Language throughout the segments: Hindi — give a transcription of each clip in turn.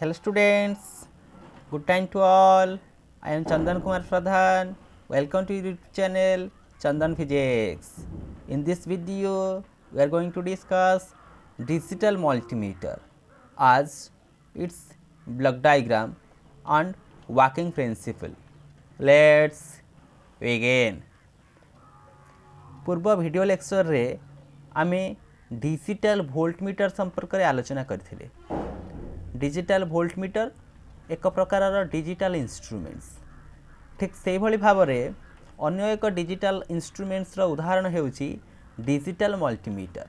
Hello students, good time to all. I am Chandan Kumar Pradhan. Welcome to your YouTube channel Chandan Physics. In this video, we are going to discuss digital multimeter as its block diagram and working principle. Let's begin. पूर्व वीडियो लेक्चर रे आमे डिजिटल वोल्टमीटर संपर्क रे आलोचना करथिले। डिजिटल वोल्टमीटर एक प्रकार डिजिटल इंस्ट्रूमेंट्स ठीक से भली भाव में अन्य एक डिजिटल इंस्ट्रूमेंट्स रो उदाहरण हेउची डिजिटल मल्टीमीटर।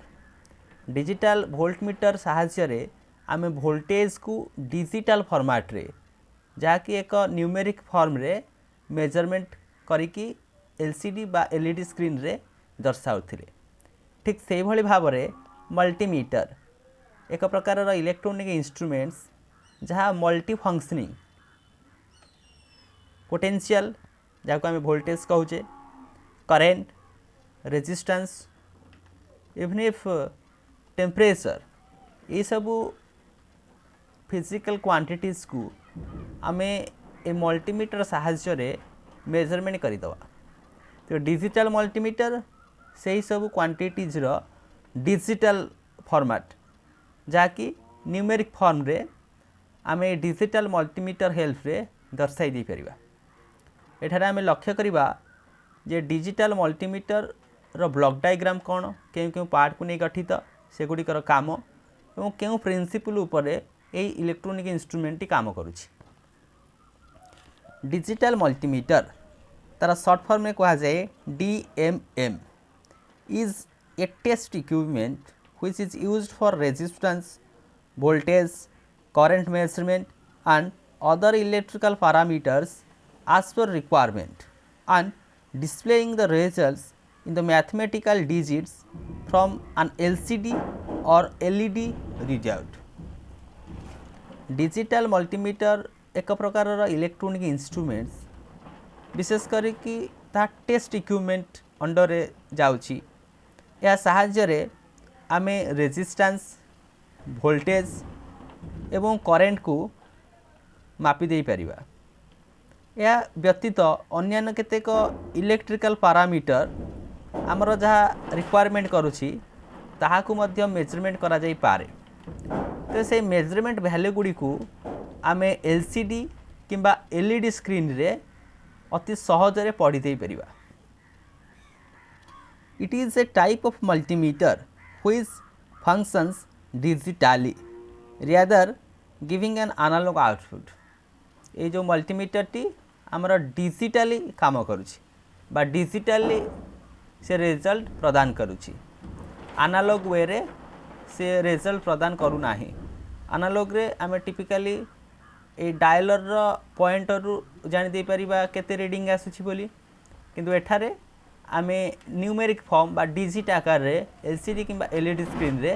डिजिटल वोल्टमीटर सहाय्य रे आमे वोल्टेज को डिजिटल फॉर्मेट रे जाकि एक न्यूमेरिक फॉर्म रे मेजरमेंट करिकी एलसीडी बा एलईडी स्क्रीन रे दर्शाउथिले। ठीक से भली भाव में मल्टीमीटर एक प्रकार इलेक्ट्रोनिक इंस्ट्रूमेंट्स जहाँ मल्टी फंक्शनिंग पोटेंशियल जहाँ आम वोल्टेज कहूचे current resistance even if temperature ये सबू फिजिकल क्वांटिटीज को आम ए मल्टीमीटर सहाय्य रे मेजरमेंट करदे। तो डिजिटल मल्टीमीटर से ही सब क्वांटिटीज रो डिजिटल फॉर्मेट जहाँकि न्यूमेरिक फॉर्म रे आमे डिजिटल मल्टीमीटर हेल्प रे दर्शाई दे परिबा। एठारे आमे लक्ष्य करिबा जे डिजिटल मल्टीमीटर रो ब्लॉक डायग्राम कोन केउ केउ पार्ट को नै गठित से गुडी कर काम एवं केउ प्रिंसिपल ऊपर ए इलेक्ट्रॉनिक इंस्ट्रूमेंट काम करूछि। डिजिटल मल्टीमीटर तार शॉर्ट फॉर्म में कहा जाए DMM is a test equipment which is used for resistance, voltage, current measurement and other electrical parameters as per requirement and displaying the results in the mathematical digits from an LCD or LED readout. Digital multimeter एक प्रकार इलेक्ट्रोनिक इंस्ट्रूमेंट्स विशेष करिकी ता टेस्ट इक्विपमेंट अंडर जाउची। या सहाय्य रे आमे रेजिस्टेंस वोल्टेज एवं करेंट को मापी दे परिबा। या व्यतीत अन्यान्य केतेक इलेक्ट्रिकल पैरामीटर आमर जहाँ रिक्वायरमेंट करूची ताहा को मध्य मेजरमेंट करा जाई पारे। तो से मेजरमेंट वैल्यू गुडी को आमे एलसीडी किंबा एलईडी स्क्रीन रे अति सहज रे पढ़ी दे परिबा। It is a type of multimeter which functions digitally rather giving an analog output। ये जो मल्टीमीटर टी आमर डिजिटली काम करुछि बा डिजिटली से रिजल्ट प्रदान करुछि। एनालॉग वे रे से रिजल्ट प्रदान करू नाही। एनालॉग रे आमे टिपिकली ए डायलर रो पॉइंटर रु जानि दे परिबा केते रीडिंग आसुछि बोली, किंतु एठारे आमे न्यूमेरिक फॉर्म बा डिजिट आकार रे एलसीडी किंबा एलईडी स्क्रीन रे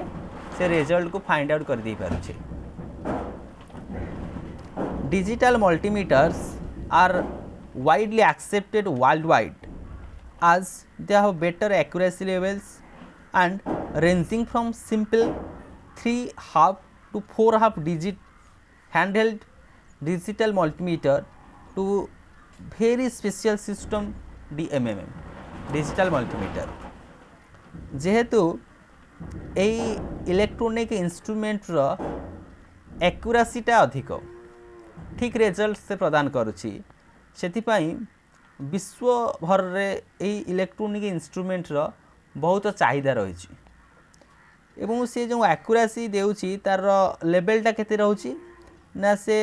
से रिजल्ट को फाइंड आउट कर दे पारुछे। Digital multimeters are widely accepted world wide as they have better accuracy levels and ranging from simple 3/2 to 4/2 digit handheld digital multimeter to very special system DMM digital multimeter. जेहेतु यही इलेक्ट्रोनिक इंस्ट्रूमेंट रो एक्यूरेसीटा अधिक ठीक रिजल्ट से प्रदान करुछि, सेतिपाई विश्व भर रे यही इलेक्ट्रोनिक इंस्ट्रूमेंट रो बहुत चाहिदा रहिछि। एवं से जो एक्यूरेसी देउछि तार लेवलटा केते रहउछि ना से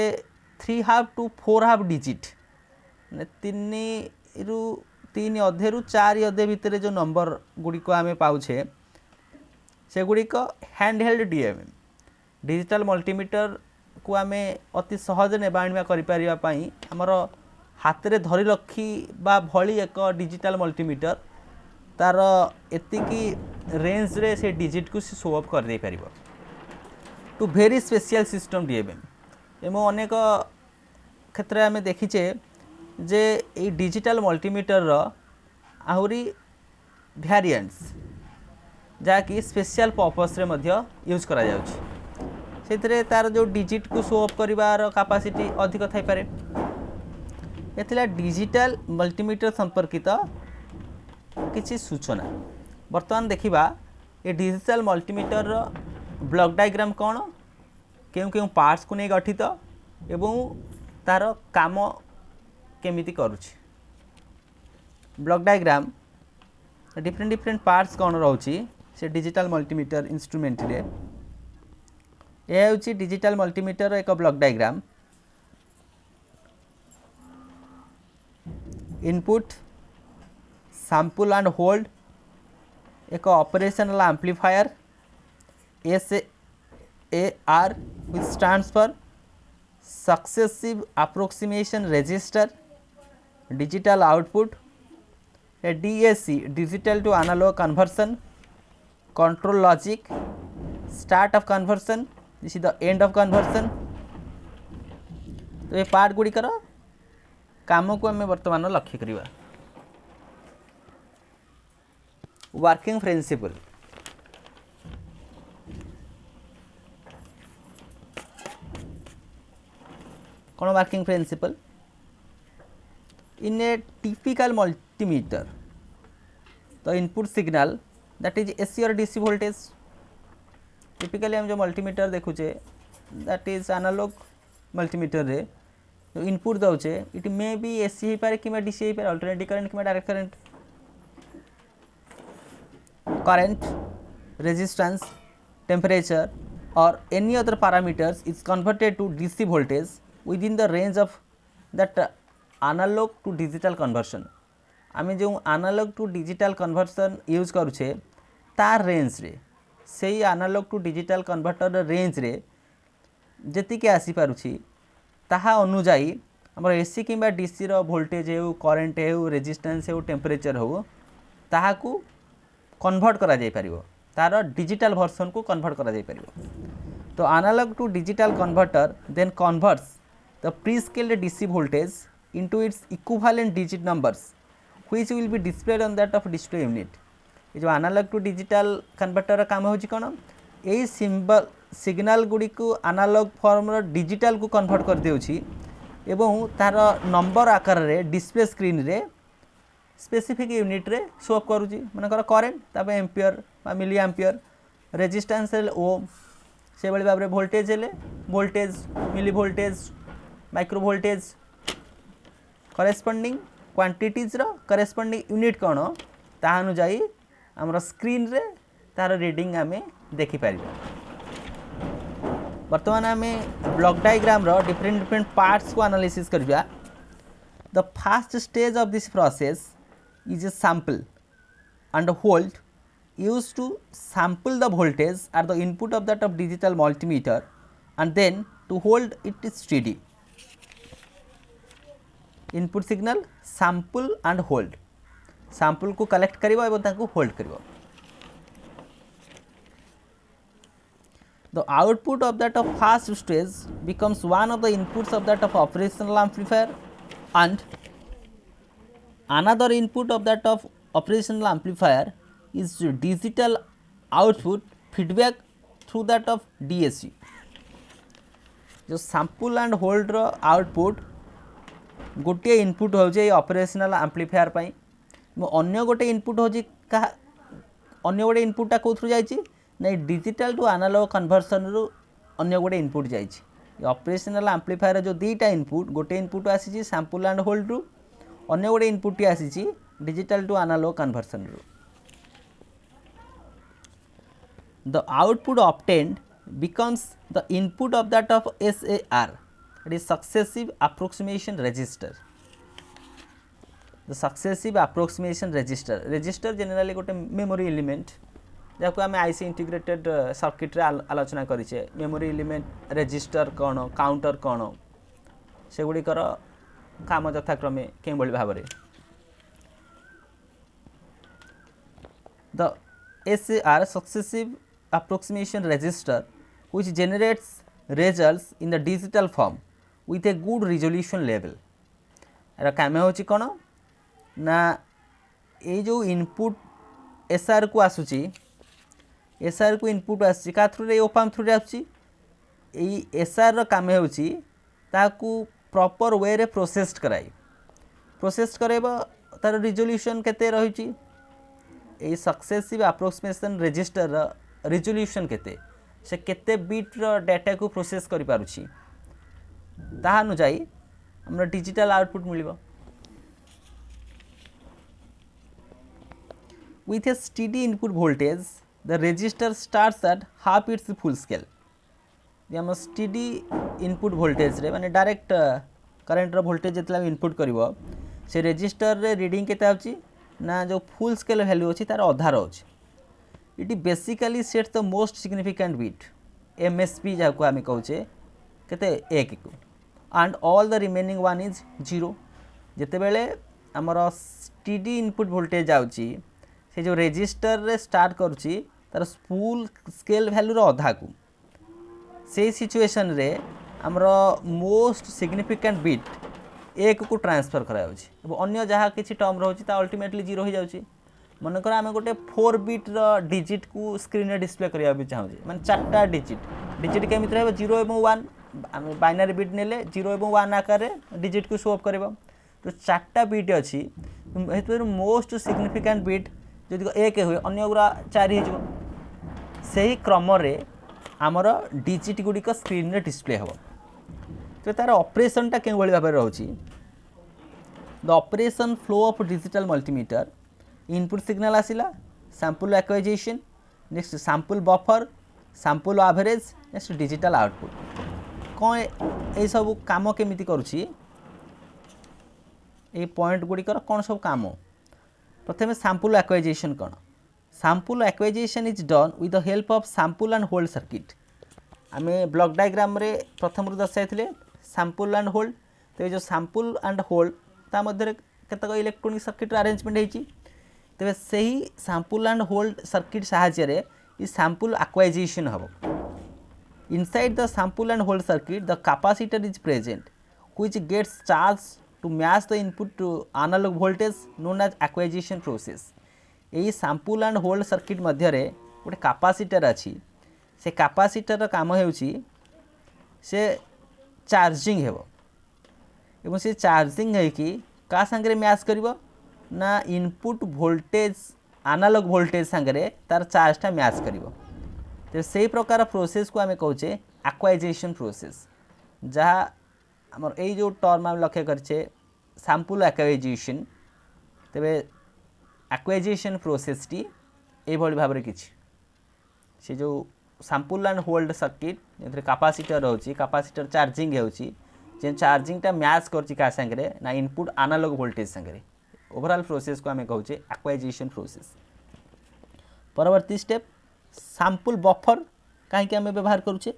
3/2 to 4/2 डिजिट ने 3 अधेरु 4 अधे भितर जो नंबर गुड़िक आम पाउछे से गुड़िक हैंडहेल्ड डीएमएम डिजिटल मल्टीमीटर को आम अति सहज नेबा आनिबा करि परिबा पई हमर हाथ रे धरि रखी बा भली एक डिजिटल मल्टीमीटर तार एतिकी रेंज रे से डिजिट को शो अप कर दे परिबो to very special system DMM. एमो अनेक क्षेत्र आम देखिचे जे ये डिजिटल मल्टीमीटर आहुरी वेरिएंट्स जहाँकि स्पेशल पर्पस रे मध्य यूज करा जाउछि। से तार जो डिजिट को शो अप कर कैपेसिटी अधिक थाई पारे। एथिला डिजिटल मल्टीमीटर संपर्कित किसी सूचना। वर्तमान देखिबा ये डिजिटल मल्टीमीटर ब्लॉक डायग्राम कौन केउ केउ पार्ट्स को नहीं गठित एवं तार काम केमिति करूछि। Block diagram different different parts कौन रोची से डिजिटल मल्टीमीटर इंस्ट्रूमेंट रे। यह होची डिजिटल मल्टीमीटर एक block diagram. Input sample and hold एक operational amplifier SAR which stands for successive approximation register। digital output a DAC digital to analog conversion। control logic start of conversion this is the end of conversion। तो ये पार्ट गुड़िकर काम को आम बर्तमान लक्ष्य करवा। वर्किंग प्रिंसिपल कौन working principle in a typical multimeter the input signal that is AC और DC वोल्टेज। टिपिकली हम जो मल्टीमीटर देखुचे दैट इज एनालॉग मल्टीमीटर रे जो इनपुट दौचे इट मे बी AC हो पारे कि DC हो पारे अल्टरनेटिव करंट कि direct current. current resistance temperature or any other parameters is converted to DC voltage within the range of that analog to digital conversion। आम जो analog to digital conversion use करुचे तार रेंज रे से analog to digital converter range रे जेतिके आसी पारुछि ताहा अनुजाई हमर AC किंबा DC रो वोल्टेज हो करंट हो रेजिस्टेंस हो टेम्परेचर हो ताहाकू कन्वर्ट करा जाय परिबो तार डिजिटल वर्जन को कन्वर्ट करा जाय परिबो। तो analog to digital converter then converts the prescaled DC voltage into its equivalent digit numbers which will be displayed on that of display unit। ये जो एनालॉग टू डिजिटल कन्वर्टर काम होची कोन एई सिंबल सिग्नल गुडी को एनालॉग फॉर्म रो डिजिटल को कन्वर्ट कर देउची एवं तार नंबर आकार रे डिस्प्ले स्क्रीन रे स्पेसिफिक यूनिट रे शो अप करूची मनकर करेंट तापे एम्पियर बा मिली एम्पियर रेजिस्टेंस ओम से बळी भाबरे वोल्टेज हेले voltage milli voltage micro voltage corresponding quantities रो करेस्पोंडिंग यूनिट कोन ता अनुजाई हमर स्क्रीन रे तार रीडिंग आमे देखि पारिबा। वर्तमान आमे ब्लॉक डायग्राम रो डिफरेंट डिफरेंट पार्ट्स को एनालिसिस करबा। The first stage of this process is a sample and hold used to sample the voltage at the input of that of digital multimeter and then to hold it steady। input signal sample and hold sample को collect करिवो एवं ताकू hold करिवो। the output of that of first stage becomes one of the inputs of that of operational amplifier and another input of that of operational amplifier is digital output feedback through that of DAC। जो sample and hold रो आउटपुट गोटे इनपुट हो जे ऑपरेशनल एम्पलीफायर पई अन्य गोटे इनपुट हो जे का अन्य गोटे इनपुटटा कोथरु जाईची नै डिजिटल टू एनालॉग कन्वर्सन रु अन्य गोटे इनपुट जाईची। ऑपरेशनल एम्पलीफायर जो दुईटा इनपुट गोटे इनपुट आसीची सैंपल एंड होल्ड रु अन्य गोटे इनपुट टी आसीची डिजिटल टू एनालॉग कन्वर्सन रु। The output obtained becomes the input of that of SAR, it is successive approximation register। the successive approximation register generally गोटे मेमोरी एलिमेंट जाको आम आईसी इंटीग्रेटेड सर्किट रे आलोचना करिचे। मेमोरी एलिमेंट रजिस्टर कौन काउंटर कौन से गुड़िकर काम यथाक्रमे के भाव में the SAR successive approximation register which generates results in the digital form with a good resolution level। Era काम होची कोन ना ए जो इनपुट SR को आसुची SR को इनपुट आसी का थ्रू रे ओपाम थ्रू रे आसी एसआर रो काम होउची ताकू प्रॉपर वे रे प्रोसेस्ड कराई प्रोसेस करेबा तार रिजोल्यूशन केते रहिची ए सक्सेसिव अप्रोक्सीमेशन रजिस्टर रो रिजोल्यूशन केते से केते बिट रो डाटा को प्रोसेस करि पारुची ताहा अनुଯାୟୀ हमरा डिजिटल आउटपुट मिलिबो with a steady input voltage the register starts at half its full scale हम स्टेडी इनपुट वोल्टेज रे माने डायरेक्ट करंट रो वोल्टेज जेतला इनपुट करिवो से रजिस्टर रे रीडिंग केते आउची ना जो फुल स्केल वैल्यू अछि तार आधा रहउची it basically set the most significant bit MSP जाको हम कहउचे केते 1 को and all the remaining one is 0 जेते बेले हमर स्टेडी इनपुट वोल्टेज आउची से जो रजिस्टर रे स्टार्ट करूची तार फुल स्केल वैल्यू रो आधा को से सिचुएशन रे हमरो मोस्ट सिग्निफिकेंट बिट 1 को ट्रांसफर करा जाउची अब अन्य जहा किछि टर्म रहउची ता अल्टीमेटली 0 हो जाउची मन कर हम गोटे 4 बिट रो डिजिट को स्क्रीन रे डिस्प्ले करिया भी चाहू माने चारटा डिजिट केमित रहबो 0 एवं 1 हम बाइनरी बिट नेले 0 एवं 1 आकार रे डिजिट को शो अप करबो तो चारटा बिट अछि हेतु मोस्ट सिग्निफिकेंट बिट जदि 1 होय अन्य गुरा 4 हो जबो सही क्रम रे आमर डिजिट गुड़िक स्क्रीन रे डिस्प्ले हम तो तार ऑपरेशन टा के भाव रोचे the operation flow of digital multimeter input signal आसिला sample acquisition next sample buffer sample average next digital output कौन ये सब काम केमिति करूची ये पॉइंट गुड़िकर कौन सब काम प्रथम सैंपल एक्वाइजेशन कौन sample acquisition is done with the help of sample and hold circuit आमे ब्लॉक डायग्राम रे प्रथम रु दर्शाइथिले sample and hold तो जो sample and hold ता मध्य केतक इलेक्ट्रॉनिक सर्किट अरेंजमेंट हेची तबे सही sample and hold सर्किट सहायता रे इ sample acquisition हबो inside the sample and hold circuit the capacitor is present which gets charged to match the input to analog voltage known as acquisition process यही सैंपल एंड होल्ड सर्किट मध्य गोटे कैपेसिटर अच्छी से कैपेसिटर काम होउची से चार्जिंग हेबो एवं से चार्जिंग है कि का संगे मैच करिवो ना इनपुट वोल्टेज एनालॉग वोल्टेज संगे तार चार्जटा मैच करिवो तो सही प्रकार प्रोसेस को आमे कहूचे एक्वाइजेशन प्रोसेस जहाँ हमर ए जो टर्म हम लक्ष्य करछे सैंपल एक्वाइजेशन तबे एक्वाइजेशन प्रोसेस टी ए भली भाबरे किछि से जो सैंपल एंड होल्ड सर्किट एथरे कैपेसिटर होची कैपेसिटर चार्जिंग होची जे चार्जिंग टा मैच करची का संगे ना इनपुट एनालॉग वोल्टेज संगे ओवरऑल प्रोसेस को हमें कहूचे एक्वाइजेशन प्रोसेस परवर्ती स्टेप सैंपल बफर काहे कि हमें व्यवहार करूचे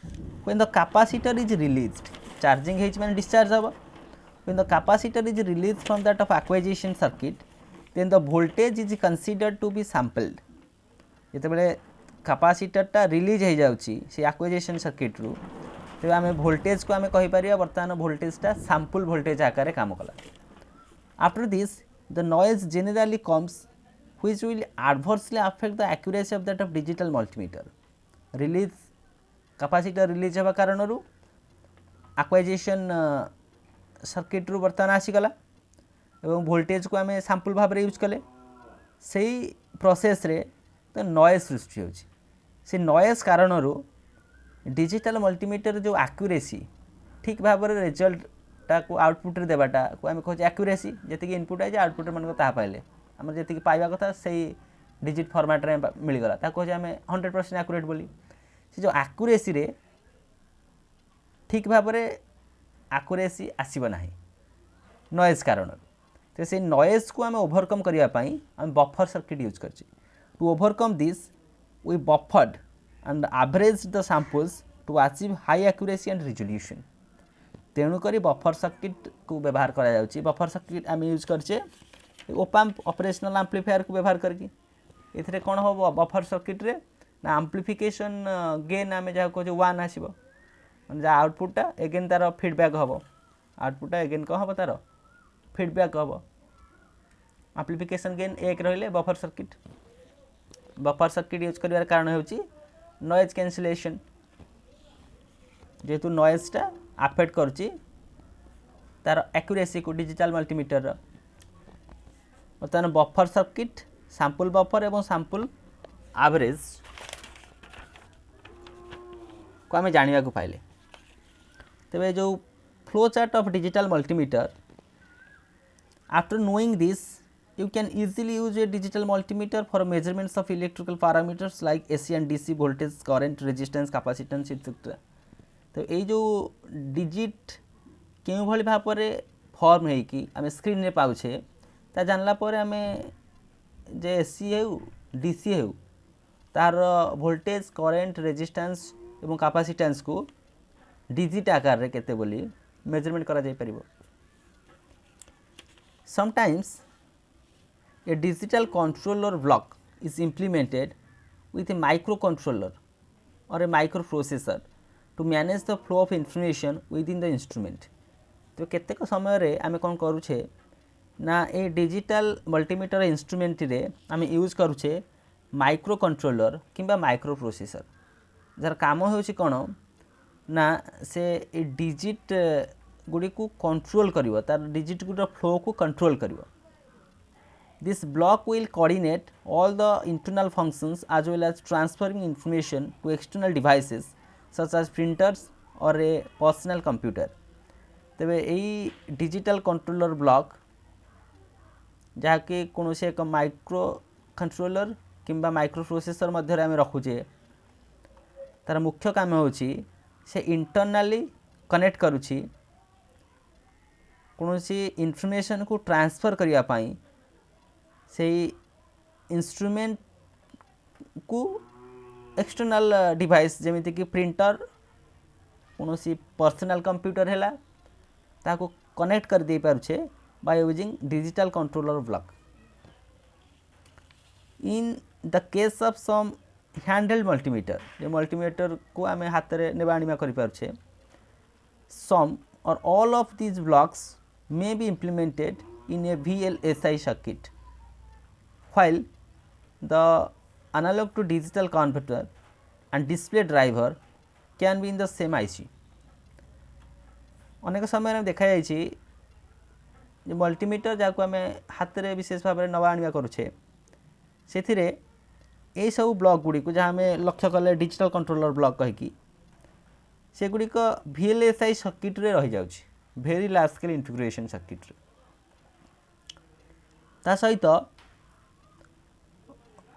when the capacitor is released charging हेच माने डिस्चार्ज हबो when the capacitor is released from that of acquisition circuit then the voltage is considered to be sampled जेते बेले कैपेसिटर टा रिलीज हो जाउची से एक्वाइजेशन सर्किट रु तबे आमे वोल्टेज को आमे कहि परिया वर्तमान वोल्टेज टा सैंपल वोल्टेज आकार काम कला after this the noise generally comes which will adversely affect the accuracy of that of digital multimeter release capacitor release होबा कारण रु एक्वाइजेशन सर्किट रु वर्तमान आसी गला एवं वोल्टेज को आमे सैंपल भाव रे यूज कले सही प्रोसेस रे तो नॉइज सृष्टि होची से नॉइज कारण रो डिजिटल मल्टीमीटर जो एक्यूरेसी ठीक भाव रे रिजल्ट टा को आउटपुट रे देबाटा को आमे कहै एक्यूरेसी जति कि इनपुट आइ आउटपुट मन को ता पाइले हमर जति कि पाइबा कथा सही डिजिट फॉर्मेट रे मिल गला ता कहै आमे 100% एक्यूरेट बोली से जो एक्यूरेसी रे ठीक भाव रे एक्यूरेसी आसीबो नाही नॉइज कारण तो से नॉइज को आम ओवरकम करने आम बफर सर्किट यूज कर to overcome this we buffered and average the samples to achieve high accuracy and resolution तेणुक बफर सर्किट को व्यवहार करा बफर सर्किट आम यूज करचे ओपैम्प ऑपरेशनल एम्प्लीफायर को व्यवहार करके ये कौन हम बफर सर्किट रे ना एम्प्लीफिकेशन गेन आम जहाँ कहे 1 आसो जहाँ आउटपुटा एगेन तार फीडबैक हम आउटपुटा एगेन कौन हम तार फीडबैक हम एम्प्लीफिकेशन गेन 1 रहिले बफर सर्किट यूज कर कारण होची नॉइज कैंसिलेशन जेहेतु नॉइज़टा अफेक्ट करुच्ची तार एक्यूरेसी को डिजिटल मल्टीमीटर बर्तमान बफर सर्किट सैंपल बफर एवं सैंपल एवरेज को आम जाना पाइले तेरे जो flow chart of digital multimeter after knowing this you can easily use a digital multimeter for measurements of electrical parameters like AC and DC voltage current resistance capacitance etc. तो ये जो डिजिट क्यों भली भाव में फॉर्म है कि आम स्क्रीन रे पाउछे ता जानला पर आम जे एसी हो डीसी हो तार वोल्टेज करेंट रेजिस्टेंस एवं कैपेसिटेंस को डिजिट आकार रे केते बोली मेजरमेंट करा जाय परिबो. Sometimes a digital controller block is implemented with a microcontroller or a microprocessor to manage the flow of information within the instrument. तो केतेक समय रे आमे कोन करूछे ना ए डिजिटल मल्टीमीटर इंस्ट्रूमेंट रे आमे यूज करूछे माइक्रो कंट्रोलर किंबा माइक्रो प्रोसेसर जार काम होउछि कोन ना से ए डिजिट गुडी को कंट्रोल करिवो तार डिजिट गुडा फ्लो को control करिवो. This block will coordinate all the internal functions as well as transferring information to external devices such as printers or a personal computer. तेबे यही डिजिटल कंट्रोलर ब्लॉक जहाँकि कौन से एक माइक्रो कंट्रोलर किंबा माइक्रो प्रोसेसर मध्य आम रखुचे तार मुख्य काम होची से इंटरनली कनेक्ट करुची कौन सी इनफॉरमेशन को ट्रांसफर करिया पाई से इंस्ट्रूमेंट को एक्सटर्नल डिवाइस जमीती कि प्रिंटर कौन सी पर्सनल कंप्यूटर है ताको कनेक्ट कर दे पारुछे by using digital controller block. In the case of some handheld multimeter जे मल्टीमीटर को आम हाथ में नेबा आनिबा करि पारुछे सम और all of these blocks may be implemented in A VLSI circuit while the analog to digital converter and display driver can be in the same IC. अनेक समय देखा जाए मल्टीमीटर जहाँ आम हाथ में विशेष भाव में नवा आनिबा करुछे सेथिरे ए सब ब्लॉक गुड़ी को जहाँ आम लक्ष्य कले डिजिटल कंट्रोलर ब्लॉक कहीकि से गुड़िक VLSI सर्किट रे रही जाउछि very large scale integration circuit रे. ता सहित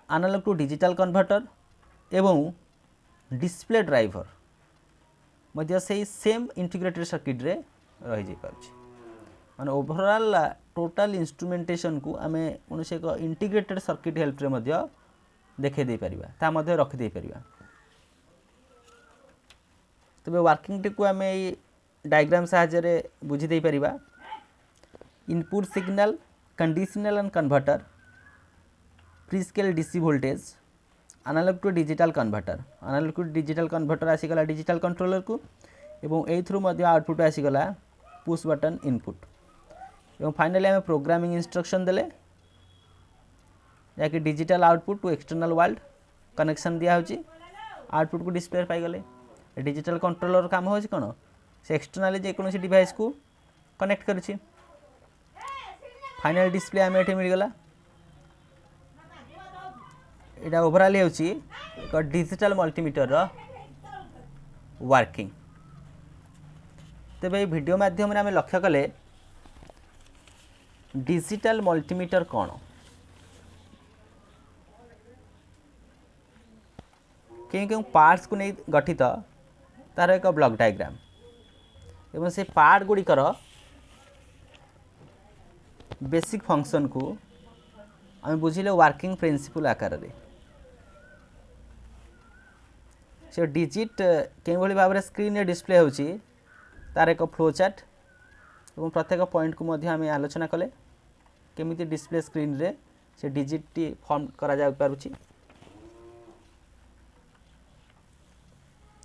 एनालॉग टू डिजिटल कन्वर्टर एवं डिस्प्ले ड्राइवर मध्य से सेम इंटीग्रेटेड सर्किट रे रही जाई पारछि माने ओवरऑल टोटल इंस्ट्रूमेंटेशन को आमे कोनसे एक इंटीग्रेटेड सर्किट हेल्प रे मध्य देखे दे परिबा ता मध्य रख दे परिबा. तबे वर्किंग टी को आमे डायग्राम सहायता रे बुझी दे परिबा. Input signal conditional and converter prescale DC voltage analog to digital converter analog to digital converter आसीगला डिजिटल कंट्रोलर को एवं ए थ्रू मध्य आउटपुट आसीगला पुश बटन इनपुट एवं फाइनली आम प्रोग्रामिंग इंस्ट्रक्शन देले जहाँकि digital output to external world connection दिया होची आउटपुट को डिस्प्ले पाई गले. डिजिटल कंट्रोलर काम होची कोन से एक्सटर्नली जे कोनोसी डिवाइस को कनेक्ट करूची फाइनल डिस्प्ले आम एठी मिल गला. एटा ओवरऑल होची एक डिजिटल मल्टीमीटर रो वर्किंग. तेबे वीडियो माध्यम रे आम लक्ष्य कले डिजिटल मल्टीमीटर कौन क्यों पार्ट्स को नहीं गठित तार एक ब्लॉक डायग्राम एवं से पार्ट गुड़िकर बेसिक फंक्शन को आम बुझिले वर्किंग प्रिंसिपल आकार रे से डिजिट कें भली भाव स्क्रीन रे डिस्प्ले होची तार एक फ्लो चार्ट और प्रत्येक पॉइंट को मध्य आम आलोचना कले केमिति डिस्प्ले स्क्रीन रे से डिजिट टी फॉर्म करा जा पारुची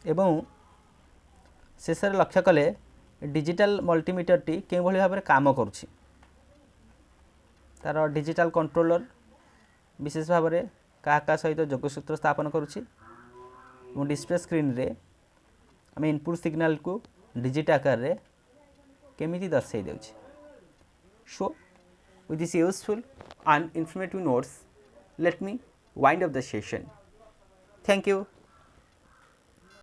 एवं शेष लक्ष्य कले डिजिटल मल्टीमीटर टी कें भली भाव काम करुची तार डिजिटल कंट्रोलर विशेष भाव में क्या सहित जोगसूत्र स्थापन करुची डिस्प्ले स्क्रीन रे आम इनपुट सिग्नल को डिजिट आकार रे केमिति दर्शाई देउछि. So with this useful and informative notes, let me wind up the session. Thank you.